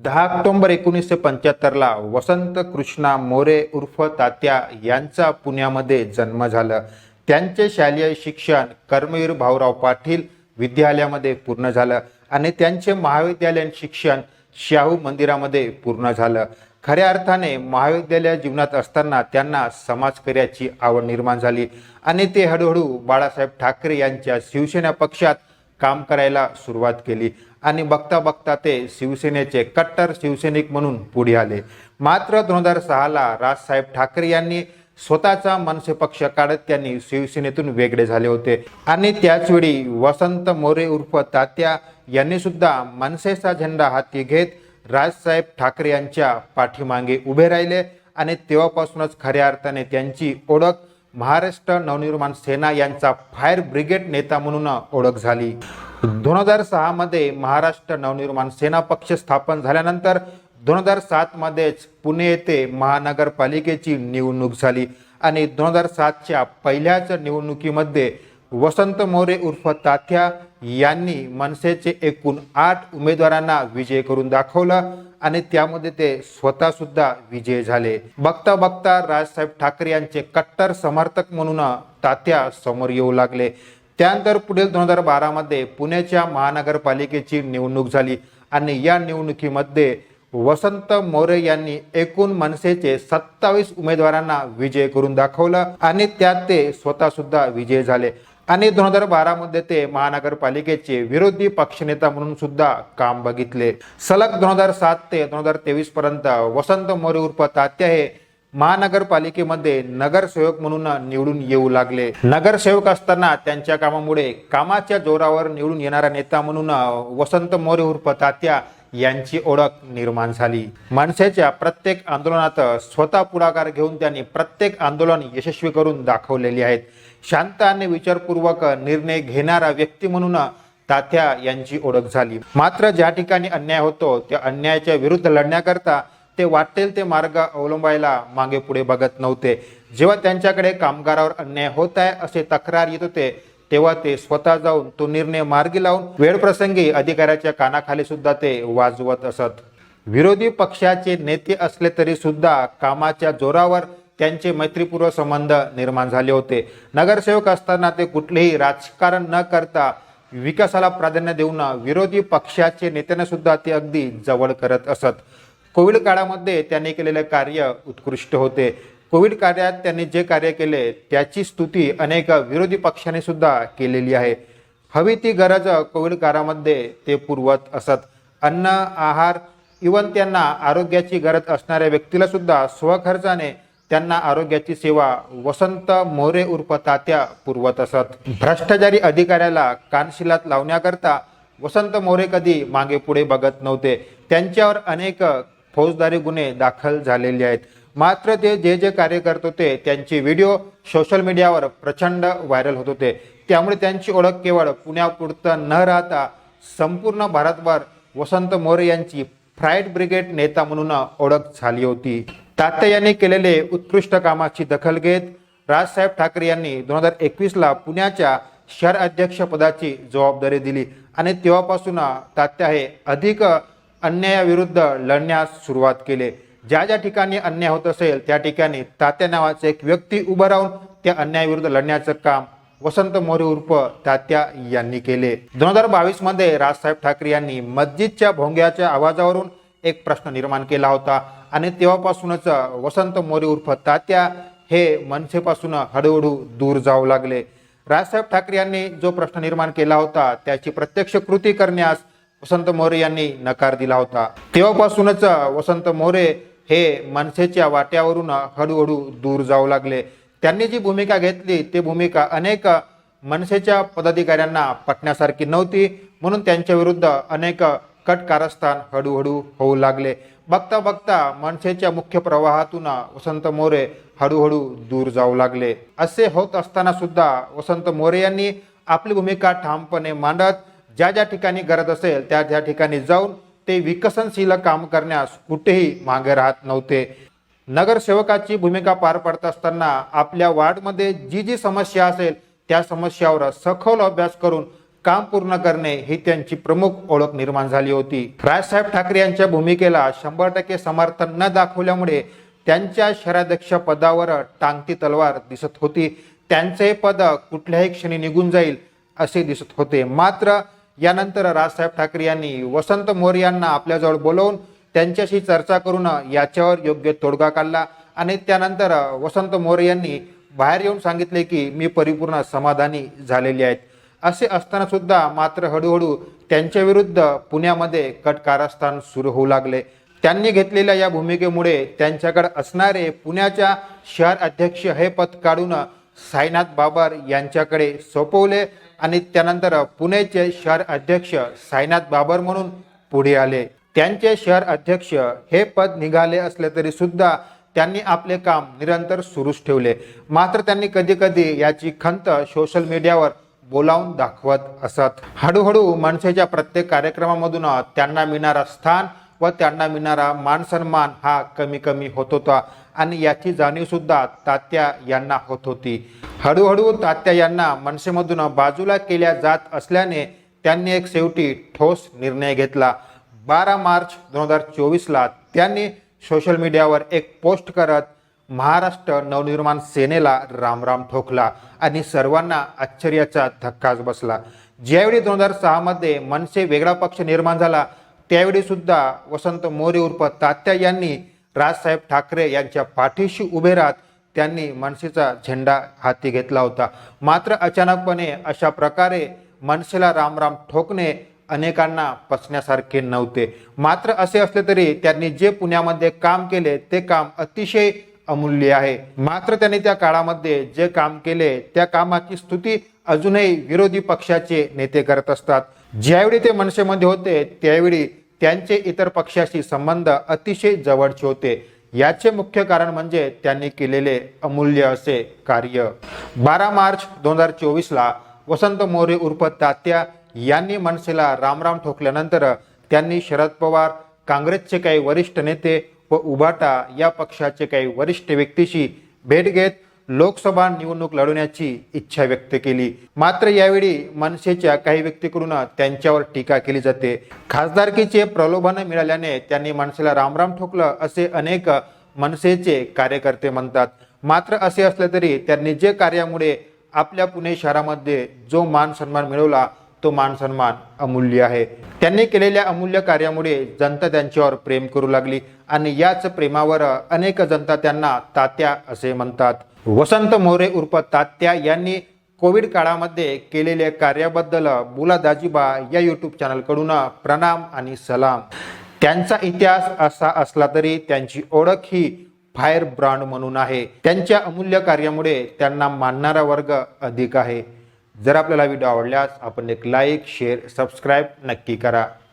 10 October 1975ला वसंत कृष्णा मोरे उर्फ तात्या यांचा पुण्यामध्ये जन्म झाला। त्यांचे शालेय शिक्षण कर्मवीर भाऊराव पाटील विद्यालयामध्ये पूर्ण झालं आणि त्यांचे महाविद्यालयीन शिक्षण शाहू मंदिरामध्ये पूर्ण झालं। खऱ्या अर्थाने महाविद्यालय जीवनात असताना त्यांना समाजकार्याची आवड निर्माण झाली आणि ते हळूहळू बाळासाहेब ठाकरे यांच्या शिवसेना पक्षात काम करायला सुरुवात केली आणि बघता बघता ते शिवसेनेचे कट्टर शिवसैनिक म्हणून पुढे आले। मात्र 2006ला राजसाहेब ठाकरे यांनी स्वतःचा मनसे पक्ष काढत त्यांनी शिवसेनेतून वेगळे झाले होते आणि त्याचवेळी वसंत मोरे उर्फ तात्या यांनी सुद्धा मनसेचा झेंडा हाती घेत राजसाहेब ठाकरे यांच्या पाठीमागे उभे राहिले आणि तेव्हापासूनच खऱ्या अर्थाने त्यांची ओळख महाराष्ट्र नवनिर्माण सेना यांचा फायर ब्रिगेड नेता म्हणून ओळख झाली। 2006 मध्ये महाराष्ट्र नवनिर्माण सेना पक्ष स्थापन झाल्यानंतर 2007 मध्येच पुणे येथे महानगरपालिकेची निवडणूक झाली आणि 2007च्या पहिल्याच निवडणुकीमध्ये वसंत मोरे उर्फ तात्या यांनी मनसेचे एकूण 8 उमेदवारांना विजय करून दाखवलं आणि त्यामध्ये ते स्वतः सुद्धा विजयी झाले। बघता बघता राजसाहेब ठाकरे यांचे कट्टर समर्थक म्हणून तात्या समोर येऊ लागले। त्यानंतर पुढील 2012 मध्ये पुण्याच्या महानगरपालिकेची निवडणूक झाली आणि या निवडणुकीमध्ये वसंत मोरे यांनी एकूण मनसेचे 27 उमेदवारांना विजय करून दाखवलं आणि त्यात ते स्वतः सुद्धा विजयी झाले आणि 2012 मध्ये ते महानगरपालिकेचे विरोधी पक्षनेता म्हणून सुद्धा काम बघितले। सलग 2007 ते 2023 पर्यंत वसंत मोरे उर्फ तात्या हे महानगरपालिकेमध्ये नगरसेवक म्हणून निवडून येऊ लागले। नगरसेवक असताना त्यांच्या कामामुळे कामाच्या जोरावर निवडून येणारा नेता म्हणून वसंत मोरे उर्फ तात्या यांची ओळख निर्माण झाली। मनसेच्या प्रत्येक आंदोलनात स्वतः पुढाकार घेऊन त्यांनी प्रत्येक आंदोलन यशस्वी करून दाखवलेली आहेत। शांत आणि विचारपूर्वक निर्णय घेणारा व्यक्ती म्हणून तात्या यांची ओळख झाली। मात्र ज्या ठिकाणी अन्याय होतो त्या अन्यायाच्या विरुद्ध लढण्याकरता ते वाटेल ते मार्ग अवलंबायला मागे पुढे बघत नव्हते। जेव्हा त्यांच्याकडे कामगारावर अन्याय होत आहे असे तक्रार येत होते तेव्हा ते स्वतः जाऊन तो निर्णय मार्गी लावून वेळप्रसंगी अधिकाऱ्याच्या कानाखाली सुद्धा ते वाजवत असत। विरोधी पक्षाचे नेते असले तरी सुद्धा कामाच्या जोरावर त्यांचे मैत्रीपूर्व संबंध निर्माण झाले होते। नगरसेवक असताना ते कुठलेही राजकारण न करता विकासाला प्राधान्य देऊन विरोधी पक्षाचे नेत्यांना सुद्धा ते अगदी जवळ करत असत। कोविड काळामध्ये त्यांनी केलेले कार्य उत्कृष्ट होते। कोविड काळात त्यांनी जे कार्य केले त्याची स्तुती अनेक विरोधी पक्षांनी सुद्धा केलेली आहे। हवी ती गरज कोविड काळामध्ये ते पुरवत असत। अन्न आहार इवन त्यांना आरोग्याची गरज असणाऱ्या व्यक्तीला सुद्धा स्वखर्चाने त्यांना आरोग्याची सेवा वसंत मोरे उर्फ तात्या पुरवत असत। भ्रष्टाचारी अधिकाऱ्याला कानशिलात लावण्याकरता वसंत मोरे कधी मागे पुढे बघत नव्हते। त्यांच्यावर अनेक फौजदारी गुन्हे दाखल झालेले आहेत। मात्र ते जे कार्य करत होते त्यांचे व्हिडिओ सोशल मीडियावर प्रचंड व्हायरल होत होते। त्यामुळे त्यांची ओळख केवळ पुण्यापुरतं न राहता संपूर्ण भारतभर वसंत मोरे यांची फायर ब्रिगेड नेता म्हणून ओळख झाली होती। तात्या यांनी केलेले उत्कृष्ट कामाची दखल घेत राजसाहेब ठाकरे यांनी 2021ला पुण्याच्या शहर अध्यक्ष पदाची जबाबदारी दिली आणि तेव्हापासून तात्या हे अधिक अन्यायाविरुद्ध लढण्यास सुरुवात केले। ज्या ज्या ठिकाणी अन्याय होत असेल त्या ठिकाणी तात्या नावाचे एक व्यक्ती उभं राहून त्या अन्यायाविरुद्ध लढण्याचं काम वसंत मोरे उर्फ तात्या यांनी केले। 2022 मध्ये राजसाहेब ठाकरे यांनी मस्जिदच्या भोंग्याच्या आवाजावरून एक प्रश्न निर्माण केला होता आणि तेव्हापासूनच वसंत मोरे उर्फ तात्या हे मनसेपासून हळूहळू दूर जाऊ लागले। राजसाहेब ठाकरे यांनी जो प्रश्न निर्माण केला होता त्याची प्रत्यक्ष कृती करण्यास वसंत मोरे यांनी नकार दिला होता। तेव्हापासूनच वसंत मोरे हे मनसेच्या वाट्यावरून हळूहळू दूर जाऊ लागले। त्यांनी जी भूमिका घेतली ती भूमिका अनेक मनसेच्या पदाधिकाऱ्यांना पटण्यासारखी नव्हती, म्हणून त्यांच्या विरुद्ध अनेक कट कारस्थान हळूहळू होऊ लागले। बघता बघता मनसेच्या मुख्य प्रवाहातून वसंत मोरे हळूहळू दूर जाऊ लागले। असे होत असताना सुद्धा वसंत मोरे यांनी आपली भूमिका ठामपणे मांडत ज्या ज्या ठिकाणी गरज असेल त्या ठिकाणी जाऊन ते विकसनशील काम करण्यास कुठेही मागे राहत नव्हते। नगरसेवकाची भूमिका पार पडत असताना आपल्या वार्डमध्ये जी समस्या असेल त्या समस्यावर सखोल अभ्यास करून काम पूर्ण करणे ही त्यांची प्रमुख ओळख निर्माण झाली होती. राजसाहेब ठाकरे यांच्या भूमिकेला 100% समर्थन न दाखवल्यामुळे त्यांच्या शहराध्यक्ष पदावर टांगती तलवार दिसत होती. त्यांचे पद कुठल्याही क्षणी निघून जाईल असे दिसत होते. मात्र यानंतर राजसाहेब ठाकरे यांनी वसंत मोरे यांना आपल्याजवळ बोलवून त्यांच्याशी चर्चा करून याच्यावर योग्य तोडगा काढला आणि त्यानंतर वसंत मोरे यांनी बाहेर येऊन सांगितले की मी परिपूर्ण समाधानी झालेले आहेत. असे असताना सुद्धा मात्र हळूहळू त्यांच्या विरुद्ध पुण्यामध्ये कट कारस्थान सुरू होऊ लागले. त्यांनी घेतलेल्या या भूमिकेमुळे त्यांच्याकडे असणारे पुण्याच्या शहर अध्यक्ष हे पद काढून साईनाथ बाबर यांच्याकडे सोपवले आणि त्यानंतर पुण्याचे शहर अध्यक्ष साईनाथ बाबर म्हणून पुढे आले. त्यांचे शहर अध्यक्ष हे पद निघाले असले तरी सुद्धा त्यांनी आपले काम निरंतर सुरूच ठेवले. मात्र त्यांनी कधी कधी याची खंत सोशल मीडियावर बोलावून दाखवत असत. हळूहळू मनसेच्या प्रत्येक कार्यक्रमामधून त्यांना मिळणारा स्थान व त्यांना मिळणारा मान सन्मान हा कमी कमी होत होता आणि याची जाणीव सुद्धा तात्या यांना होत होती. हळूहळू तात्या यांना मनसेमधून बाजूला केल्या जात असल्याने त्यांनी एक शेवटी ठोस निर्णय घेतला. 12 मार्च 2024ला त्यांनी सोशल मीडियावर एक पोस्ट करत महाराष्ट्र नवनिर्माण सेनेला रामराम ठोकला आणि सर्वांना आश्चर्याचा धक्काच बसला. ज्यावेळी 2006 मध्ये मनसे वेगळा पक्ष निर्माण झाला त्यावेळी सुद्धा वसंत मोरे उर्फ तात्या यांनी राजसाहेब ठाकरे यांच्या पाठीशी उभे राहत त्यांनी मनसेचा झेंडा हाती घेतला होता. मात्र अचानकपणे अशा प्रकारे मनसेला रामराम ठोकणे अनेकांना पचण्यासारखे नव्हते. मात्र असे असले तरी त्यांनी जे पुण्यामध्ये काम केले ते काम अतिशय अमूल्य आहे. मात्र त्यांनी त्या काळामध्ये जे काम केले त्या कामाची स्तुती अजूनही विरोधी पक्षाचे नेते करत असतात. ज्यावेळी ते मनसेमध्ये होते त्यावेळी त्यांचे इतर पक्षाशी संबंध अतिशय जवळचे होते. याचे मुख्य कारण म्हणजे त्यांनी केलेले अमूल्य असे कार्य. 12 मार्च 2024ला वसंत मोरे उर्फ तात्या यांनी मनसेला रामराम ठोकल्यानंतर त्यांनी शरद पवार, काँग्रेसचे काही वरिष्ठ नेते व उभाटा या पक्षाचे काही वरिष्ठ व्यक्तीशी भेट घेत लोकसभा निवडणूक लढवण्याची इच्छा व्यक्त केली. मात्र यावेळी मनसेच्या काही व्यक्तीकडून त्यांच्यावर टीका केली जाते. खासदारकीचे प्रलोभन मिळाल्याने त्यांनी मनसेला रामराम ठोकलं असे अनेक मनसेचे कार्यकर्ते म्हणतात. मात्र असे असले तरी त्यांनी जे कार्यामुळे आपल्या पुणे शहरामध्ये जो मान सन्मान मिळवला तो मान सन्मान अमूल्य आहे. त्यांनी केलेल्या अमूल्य कार्यामुळे जनता त्यांच्यावर प्रेम करू लागली आणि याच प्रेमावर अनेक जनता त्यांना तात्या असे म्हणतात. वसंत मोरे उर्फ तात्या यांनी कोविड काळामध्ये केलेल्या कार्याबद्दल बुला दाजीबा या यूट्यूब चॅनलकडून प्रणाम आणि सलाम. त्यांचा इतिहास असा असला तरी त्यांची ओळख ही फायर ब्रँड म्हणून आहे. त्यांच्या अमूल्य कार्यामुळे त्यांना मानणारा वर्ग अधिक आहे. जर आपल्याला व्हिडिओ आवडल्यास आपण एक लाईक, शेअर, सबस्क्राईब नक्की करा.